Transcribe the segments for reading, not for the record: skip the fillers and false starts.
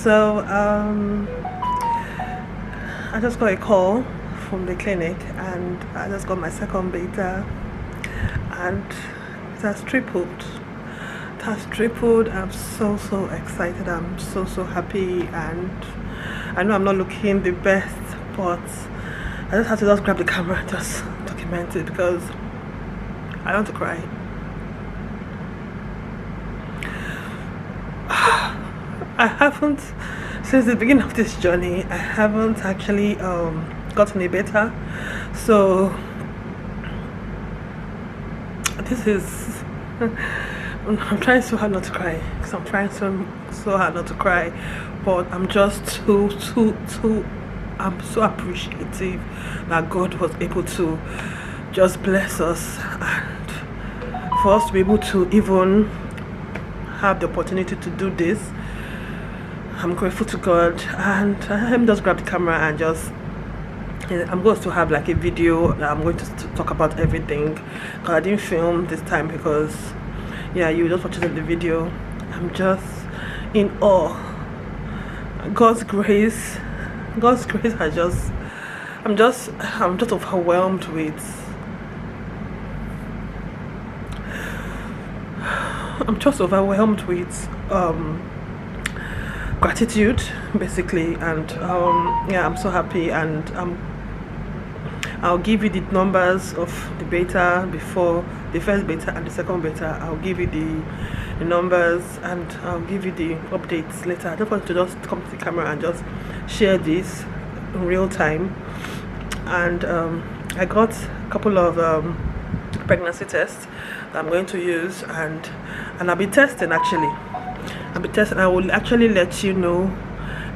So I just got a call from the clinic, and I just got my second beta, and it has tripled. It has tripled. I'm so excited. I'm so happy, and I know I'm not looking the best, but I just had to just grab the camera and just document it because I want to cry. I haven't, since the beginning of this journey, I haven't actually gotten a beta. So this is I'm trying so hard not to cry, because I'm trying so hard not to cry, but I'm just I'm so appreciative that God was able to just bless us, and for us to be able to even have the opportunity to do this. I'm grateful to God, and let me just grab the camera and I'm going to have like a video that I'm going to talk about everything, because I didn't film this time because yeah, you just watch it in the video. I'm just in awe. God's grace has just I'm just overwhelmed with gratitude basically, and yeah, I'm so happy, and I'll give you the numbers of the beta before the first beta and the second beta. I'll give you the numbers, and I'll give you the updates later. I just want to just come to the camera and just share this in real time. And I got a couple of pregnancy tests that I'm going to use, and I'll be testing actually. I will actually let you know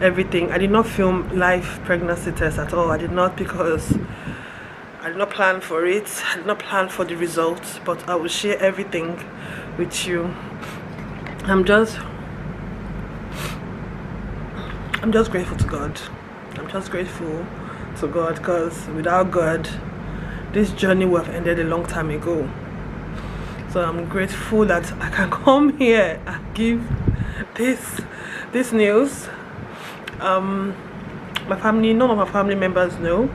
everything. I did not film live pregnancy tests at all. I did not, because I did not plan for it. I did not plan for the results, but I will share everything with you. I'm just grateful to God. I'm just grateful to God, because without God, this journey would have ended a long time ago. So I'm grateful that I can come here and give this news. My family, none of my family members know.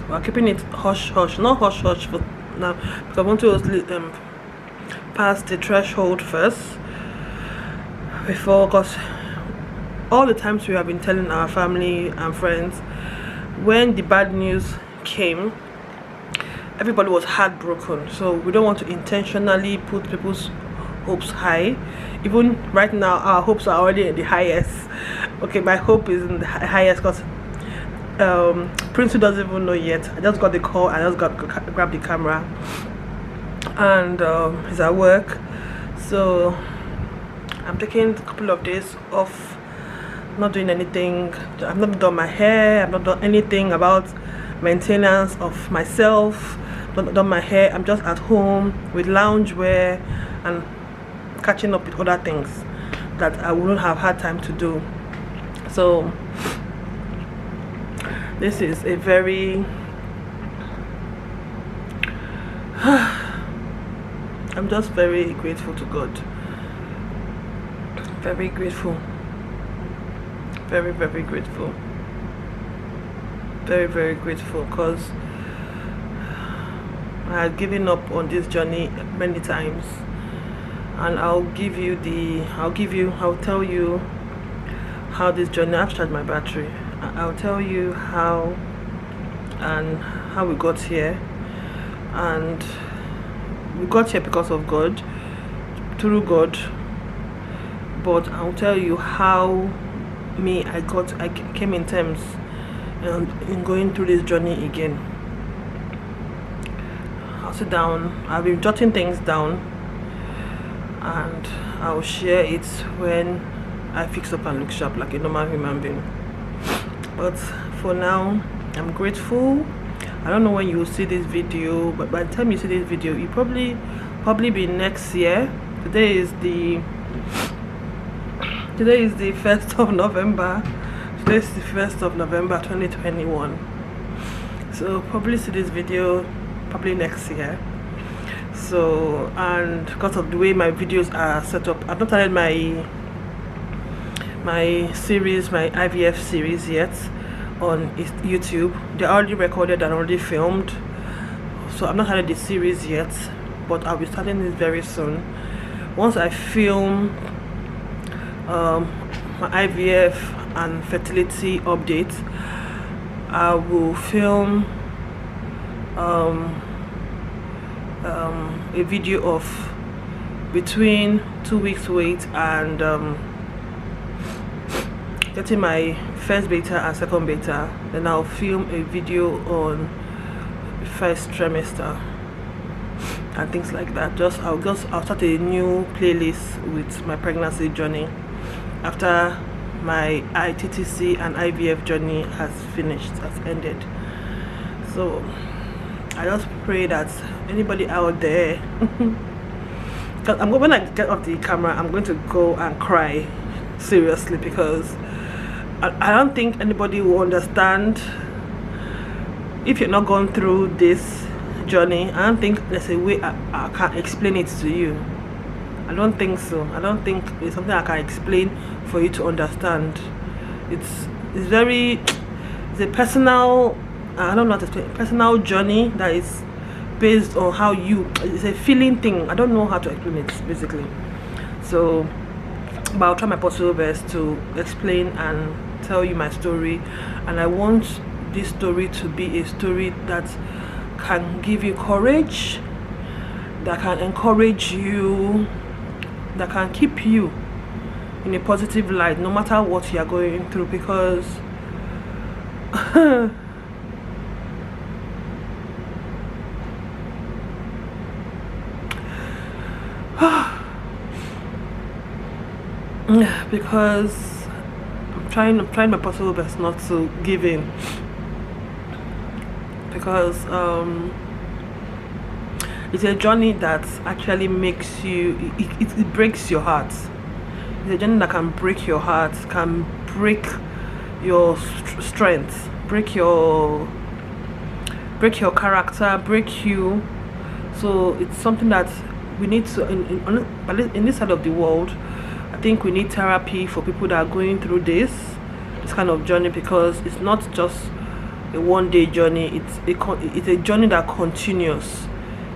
We're keeping it hush hush, not hush hush for now, because I want to pass the threshold first before, because all the times we have been telling our family and friends, when the bad news came, everybody was heartbroken. So we don't want to intentionally put people's hopes high. Even right now, our hopes are already in the highest. Okay, my hope is in the highest, because Prince, who doesn't even know yet, I just got the call, I just grabbed the camera, and he's at work. So I'm taking a couple of days off, not doing anything. I've not done my hair, I've not done anything about maintenance of myself, not done my hair. I'm just at home with loungewear and catching up with other things that I wouldn't have had time to do. So this is a very I'm just very grateful to God. Very grateful. Very grateful. Very grateful, because I had given up on this journey many times, and I'll tell you how this journey, I've charged my battery. I'll tell you how we got here, and we got here because of God, through God. But I'll tell you how I came in terms in going through this journey again. I'll sit down, I've been jotting things down, and I'll share it when I fix up and look sharp like a normal human being. But for now, I'm grateful. I don't know when you will see this video, but by the time you see this video, it probably be next year. Today is the 1st of November. Today is the 1st of November 2021. So probably see this video probably next year. So, and because of the way my videos are set up, I've not added my my series, my IVF series yet on YouTube. They already recorded and already filmed, so I've not had the series yet, but I'll be starting this very soon. Once I film my IVF and fertility update, I will film a video of between 2 weeks wait and getting my first beta and second beta. Then I'll film a video on the first trimester and things like that. I'll start a new playlist with my pregnancy journey after my TTC and IVF journey has ended. So I just pray that anybody out there, because when I get off the camera, I'm going to go and cry seriously, because I don't think anybody will understand if you're not going through this journey. I don't think there's a way I can explain it to you. I don't think so. I don't think it's something I can explain for you to understand. It's a personal, I don't know how to explain, personal journey that is based on how it's a feeling thing. I don't know how to explain it basically. So, but I'll try my possible best to explain and tell you my story, and I want this story to be a story that can give you courage, that can encourage you, that can keep you in a positive light no matter what you are going through, because because I'm trying my possible best not to give in, because it's a journey that actually makes you, it breaks your heart. It's a journey that can break your heart, can break your strength, break your character, break you. So it's something that we need to, in this side of the world, I think we need therapy for people that are going through this kind of journey, because it's not just a one-day journey. It's a journey that continues.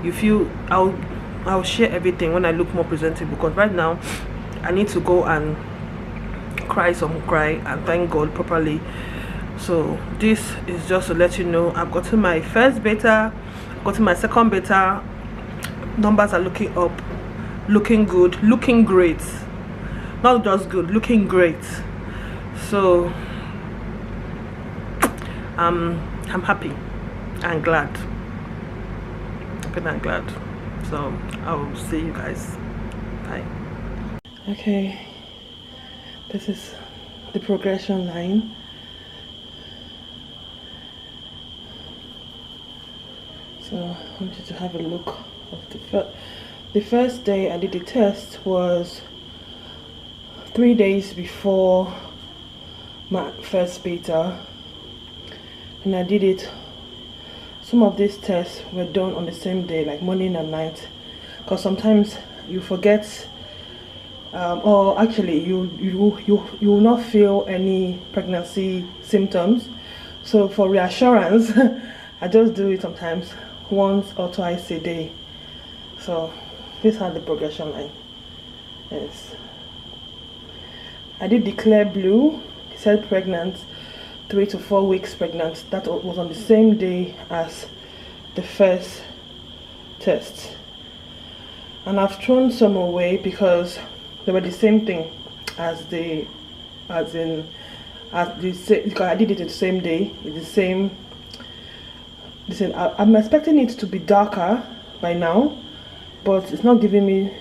You feel, I'll share everything when I look more presentable, because right now I need to go and cry and thank God properly. So this is just to let you know I've gotten my first beta, gotten my second beta. Numbers are looking up, looking good, looking great. Not just good, looking great. So I'm happy and glad. Happy and glad. So I'll see you guys. Bye. Okay, this is the progression line. So I want you to have a look of the first day I did the test was 3 days before my first beta, and I did it. Some of these tests were done on the same day, like morning and night, because sometimes you forget, or actually you will not feel any pregnancy symptoms. So for reassurance, I just do it sometimes once or twice a day. So this had the progression line. Yes, I did declare blue. It said pregnant, 3 to 4 weeks pregnant. That was on the same day as the first test, and I've thrown some away because they were the same thing because I did it the same day. It's the same. Listen, I'm expecting it to be darker by now, but it's not giving me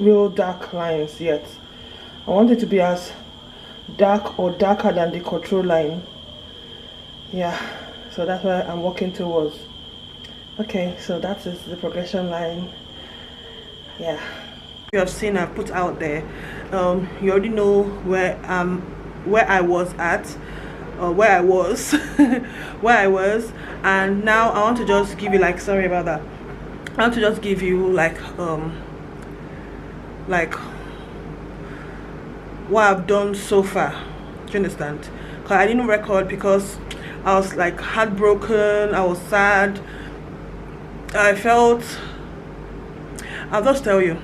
real dark lines yet. I want it to be as dark or darker than the control line. Yeah, so that's what I'm working towards. Okay, so that is the progression line. Yeah, you have seen I put out there. You already know where I was at, where I was where I was, and now I want to just give you, like, sorry about that, I want to just give you like what I've done so far. Do you understand? Because I didn't record because I was like heartbroken, I was sad, I felt, I'll just tell you.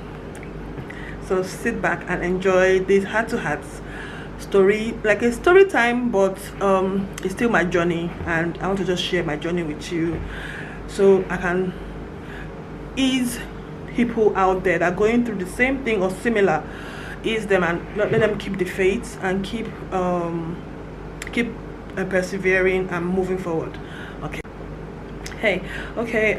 So sit back and enjoy this heart-to-heart story, like a story time, but it's still my journey, and I want to just share my journey with you so I can ease people out there that are going through the same thing or similar, ease them and let them keep the faith and keep persevering and moving forward. Okay. Hey, okay,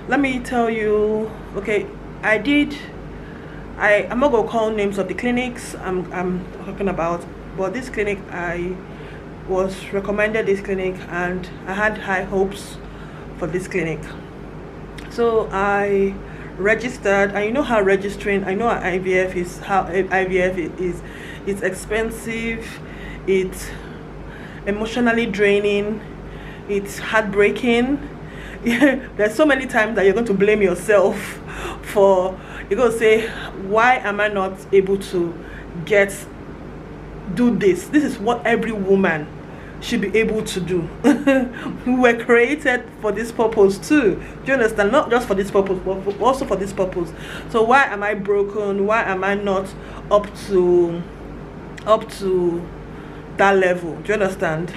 let me tell you. Okay, I'm not gonna call names of the clinics I'm talking about, but this clinic, I was recommended this clinic and I had high hopes for this clinic. So I registered, and you know how registering, I know IVF is, it's expensive, it's emotionally draining, it's heartbreaking. There's so many times that you're going to blame yourself for, you're going to say, why am I not able to do this? This is what every woman should be able to do. We were created for this purpose too. Do you understand? Not just for this purpose, but also for this purpose. So why am I broken? Why am I not up to that level? Do you understand?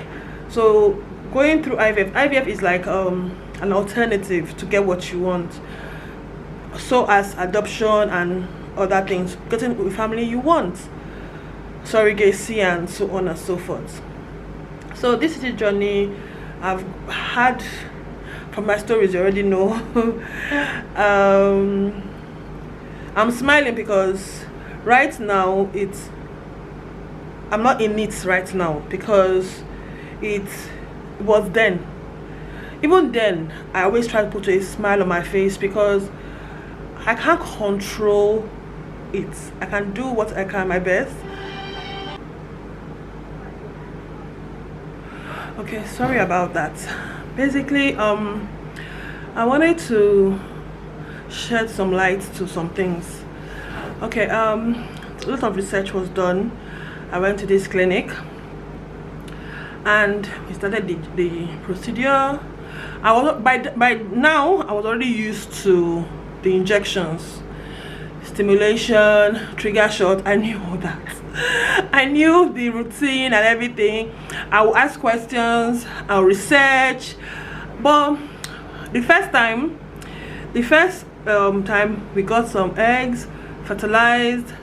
So going through IVF is like an alternative to get what you want, so as adoption and other things, getting the family you want, surrogacy and so on and so forth. So this is the journey I've had. From my stories you already know. I'm smiling because right now I'm not in it right now, because it was then. Even then I always try to put a smile on my face, because I can't control it. I can do what I can, my best. Okay, sorry about that. Basically, I wanted to shed some light to some things. Okay, a lot of research was done. I went to this clinic and we started the procedure. I was by now I was already used to the injections, stimulation, trigger shot. I knew all that. I knew the routine and everything. I will ask questions, I'll research. But the first time we got some eggs, fertilized,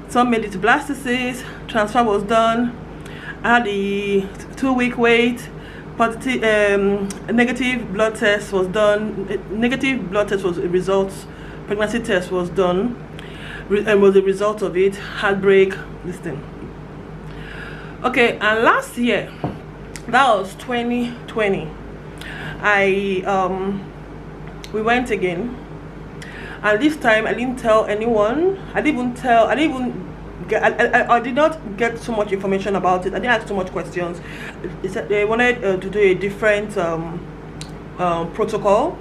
some made it to blastocyst, transfer was done. I had the 2-week wait, positive, negative blood test was done. Negative blood test was a result, pregnancy test was done, and was the result of it. Heartbreak, this thing. Okay, and last year, that was 2020, we went again, and this time I didn't tell anyone. I did not get so much information about it. I didn't ask too much questions. They wanted to do a different protocol,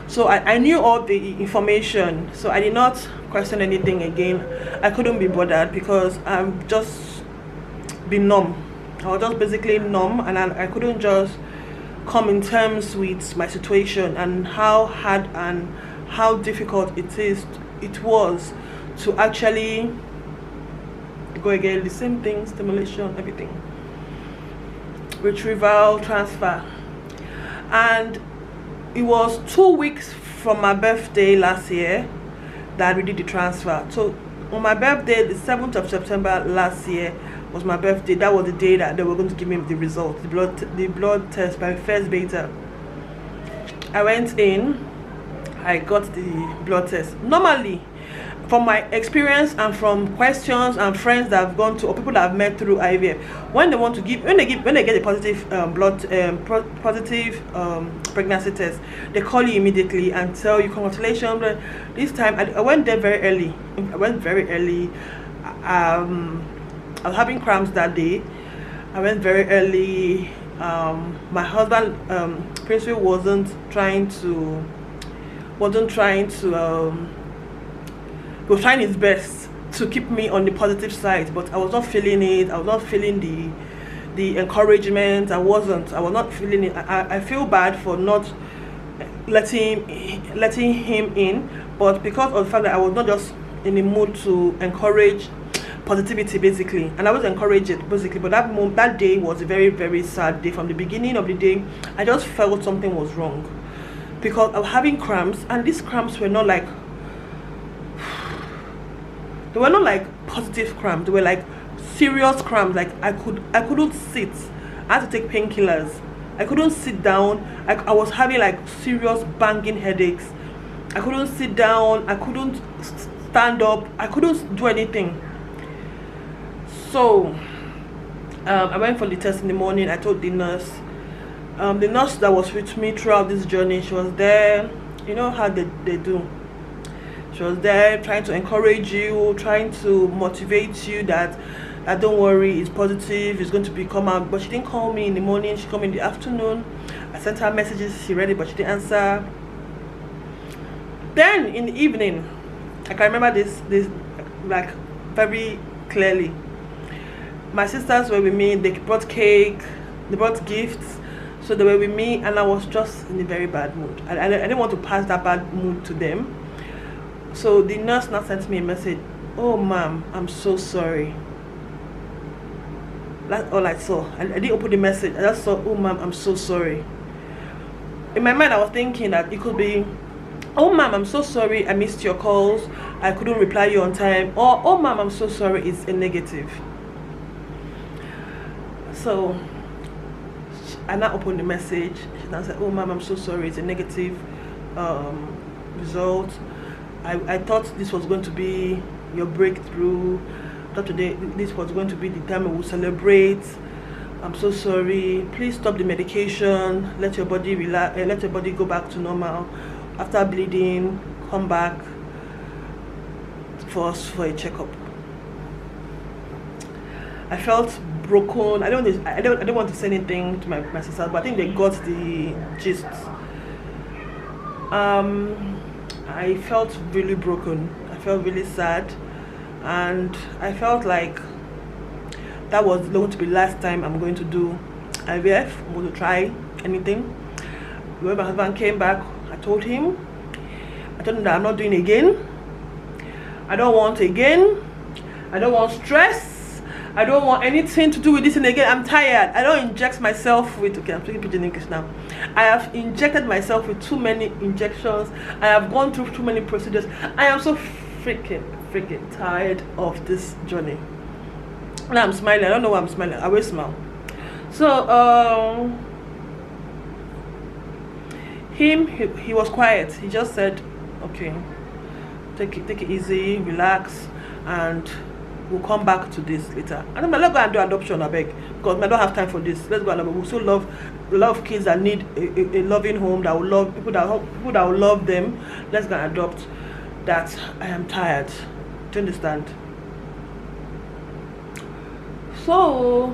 so I knew all the information, so I did not question anything again. I couldn't be bothered because I'm just been numb. I was just basically numb, and I couldn't just come in terms with my situation and how hard and how difficult it was to actually go again, the same thing, stimulation, everything, retrieval, transfer. And it was 2 weeks from my birthday last year that we did the transfer. So on my birthday, the 7th of September last year was my birthday. That was the day that they were going to give me the results, the blood test by first beta. I went in, I got the blood test. Normally, from my experience and from questions and friends that have gone to, or people that I've met through IVF, when they get a positive positive pregnancy test, they call you immediately and tell you congratulations. But this time I went there very early. I went very early. I was having cramps that day. I went very early. My husband principally wasn't trying to he was trying his best to keep me on the positive side, but I was not feeling it. I was not feeling the encouragement. I was not feeling it. I feel bad for not letting him in, but because of the fact that I was not just in the mood to encourage positivity basically, and I was encouraged it basically, but that day was a very, very sad day. From the beginning of the day, I just felt something was wrong, because I was having cramps, and these cramps were not like, they were not like positive cramps, they were like serious cramps. Like I couldn't sit. I had to take painkillers. I couldn't sit down. I was having like serious banging headaches. I couldn't sit down. I couldn't stand up. I couldn't do anything. So I went for the test in the morning. I told the nurse that was with me throughout this journey, she was there. You know how they do. She was there trying to encourage you, trying to motivate you that don't worry, it's positive, it's going to come out. But she didn't call me in the morning, she called me in the afternoon. I sent her messages, she read it, but she didn't answer. Then in the evening, I can remember this like very clearly. My sisters were with me, they brought cake, they brought gifts, so they were with me, and I was just in a very bad mood. I didn't want to pass that bad mood to them. So the nurse now sent me a message, "Oh ma'am, I'm so sorry." That's all I saw. I didn't open the message. I just saw, "Oh ma'am, I'm so sorry." In my mind I was thinking that it could be, "Oh ma'am, I'm so sorry, I missed your calls, I couldn't reply you on time," or "Oh ma'am, I'm so sorry, it's a negative." So I now opened the message. She now said, "Oh ma'am, I'm so sorry, it's a negative result. I thought this was going to be your breakthrough. I thought today this was going to be the time we will celebrate. I'm so sorry. Please stop the medication. Let your body relax. Let your body go back to normal. After bleeding, come back for a checkup." I felt broken. I don't want to say anything to my sisters, but I think they got the gist. I felt really broken. I felt really sad, and I felt like that was going to be the last time I'm going to do IVF. I'm going to try anything. When my husband came back, I told him that I'm not doing again. I don't want again. I don't want stress. I don't want anything to do with this thing again. I'm tired. I don't inject myself with, okay, I'm speaking pidgin English now. I have injected myself with too many injections. I have gone through too many procedures. I am so freaking tired of this journey. Now I'm smiling. I don't know why I'm smiling. I will smile. So he was quiet. He just said, "Okay, take it easy, relax, and we'll come back to this later." And I'm like, "Let's go and do adoption, I beg, because I don't have time for this. Let's go and we so love kids that need a loving home, that will love people that will love them. Let's go and adopt." That I am tired. Do you understand? So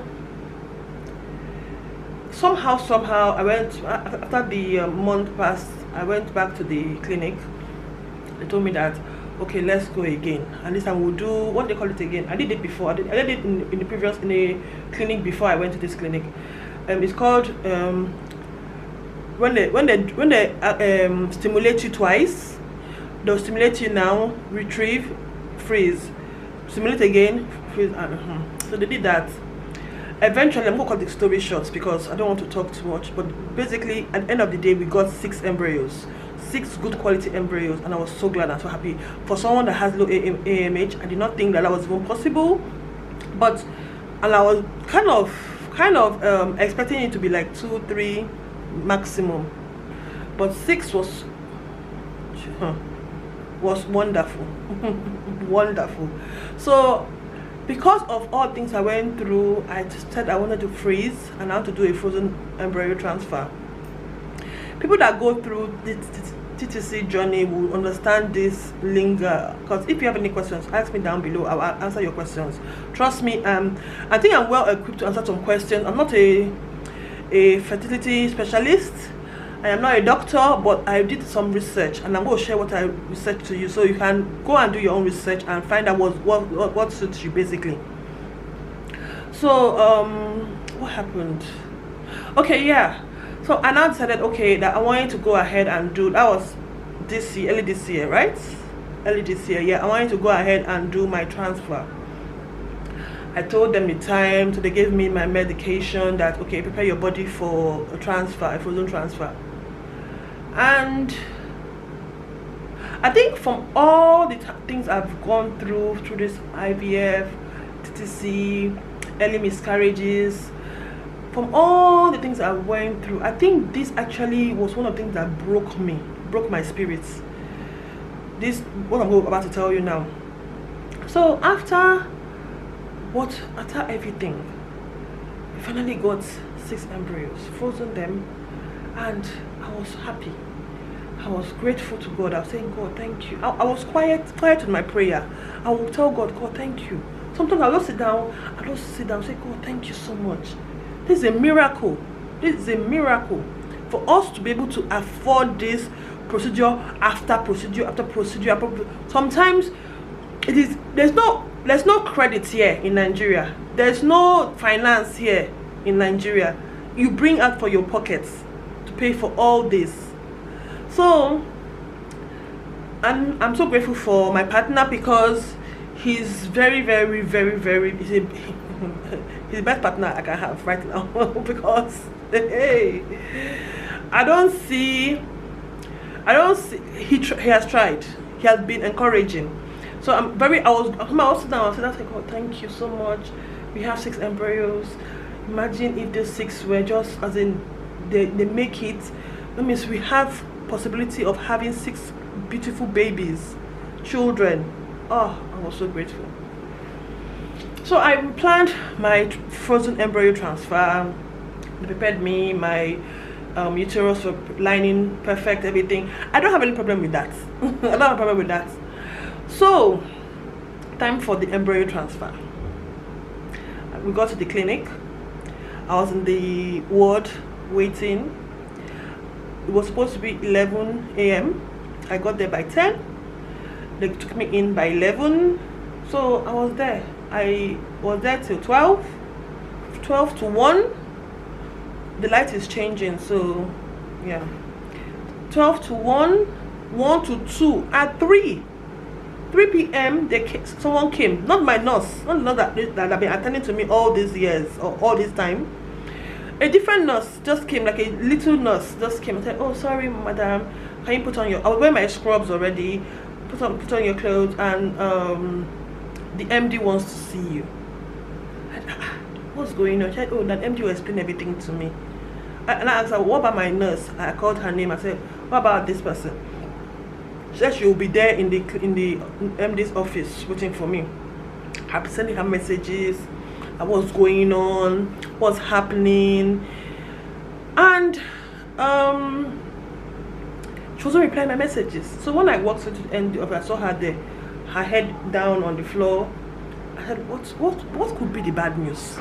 somehow I went, after the month passed, I went back to the clinic. They told me that, "Okay, let's go again, and this time we'll do what they call it again." I did it before. I did it in a clinic before I went to this clinic. It's called when they stimulate you twice, they'll stimulate you now, retrieve, freeze, stimulate again, freeze. So they did that. Eventually, I'm going to cut the story short because I don't want to talk too much, but basically at the end of the day we got 6 embryos, 6 good quality embryos, and I was so glad and so happy. For someone that has low AMH, I did not think that was even possible, and I was kind of expecting it to be like 2, 3 maximum, but 6 was wonderful. Wonderful. So because of all things I went through, I said I wanted to freeze and I want to do a frozen embryo transfer. People that go through the TTC journey will understand this lingo, because if you have any questions, ask me down below. I will answer your questions. Trust me, I think I'm well equipped to answer some questions. I'm not a fertility specialist. I am not a doctor, but I did some research, and I'm going to share what I researched to you, so you can go and do your own research and find out what suits you basically. So what happened? Okay, yeah. So I now decided, okay, that I wanted to go ahead and do, that was this year, early this year, right? Early this year, yeah. I wanted to go ahead and do my transfer. I told them the time, so they gave me my medication that, okay, prepare your body for a transfer, a frozen transfer. And I think from all the things I've gone through this IVF, TTC, early miscarriages, from all the things I went through, I think this actually was one of the things that broke my spirits. This, what I'm about to tell you now. So after everything, I finally got 6 embryos, frozen them, and I was happy. I was grateful to God. I was saying, God, thank you. I was quiet in my prayer. I will tell God, God, thank you. Sometimes I'll just sit down and say, God, thank you so much. This is a miracle. This is a miracle for us to be able to afford this procedure after procedure after procedure. Sometimes it is, there's no credit here in Nigeria. There's no finance here in Nigeria. You bring out for your pockets to pay for all this. So I'm so grateful for my partner, because he's very, very, very, very, he's the best partner I can have right now. Because hey, I don't see he has tried. He has been encouraging. So I was sitting down, I said, God, thank you so much. We have 6 embryos. Imagine if those 6 were just, as in they make it. That means we have possibility of having 6 beautiful babies, children. Oh, I was so grateful. So I planned my frozen embryo transfer. They prepared me, my uterus for lining, perfect, everything. I don't have any problem with that. I don't have a problem with that. So, time for the embryo transfer. We got to the clinic. I was in the ward waiting. It was supposed to be 11 a.m. I got there by 10. They took me in by 11. So I was there. I was there till 12 to 1. The light is changing, so yeah. 12 to 1, 1 to 2, at 3 p.m. someone came, not my nurse, not that have been attending to me all these years or all this time. A different nurse just came, like a little nurse just came and said, oh, sorry, madam, can you put on your, I was wearing my scrubs already, put on your clothes, and the MD wants to see you. And, what's going on? She said, oh, that MD will explain everything to me. And I asked her, what about my nurse? I called her name. I said, what about this person? She said she will be there in the MD's office waiting for me. I've been sending her messages, what's going on, what's happening, and she wasn't replying my messages. So when I walked into the MD office, I saw her there, her head down on the floor. I said, what could be the bad news?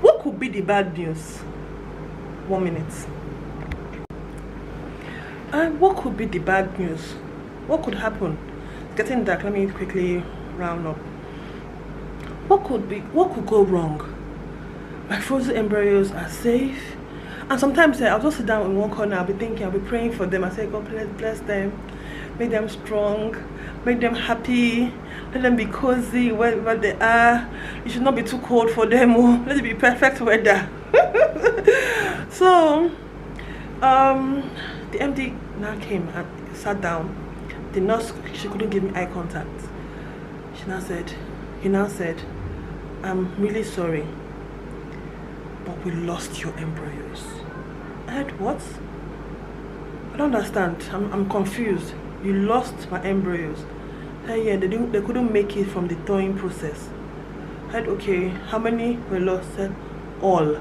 What could be the bad news? 1 minute. And what could be the bad news? What could happen? It's getting dark. Let me quickly round up. What could go wrong? My frozen embryos are safe. And sometimes I'll just sit down in one corner. I'll be thinking, I'll be praying for them. I say, God, bless them. Make them strong. Make them happy. Let them be cozy wherever they are. It should not be too cold for them. Let it be perfect weather. So, the MD now came and sat down. The nurse, she couldn't give me eye contact. He now said, I'm really sorry, but we lost your embryos. I said, what? I don't understand. I'm confused. You lost my embryos. I said, yeah, they couldn't make it from the thawing process. I said, okay, how many were lost? I said, all.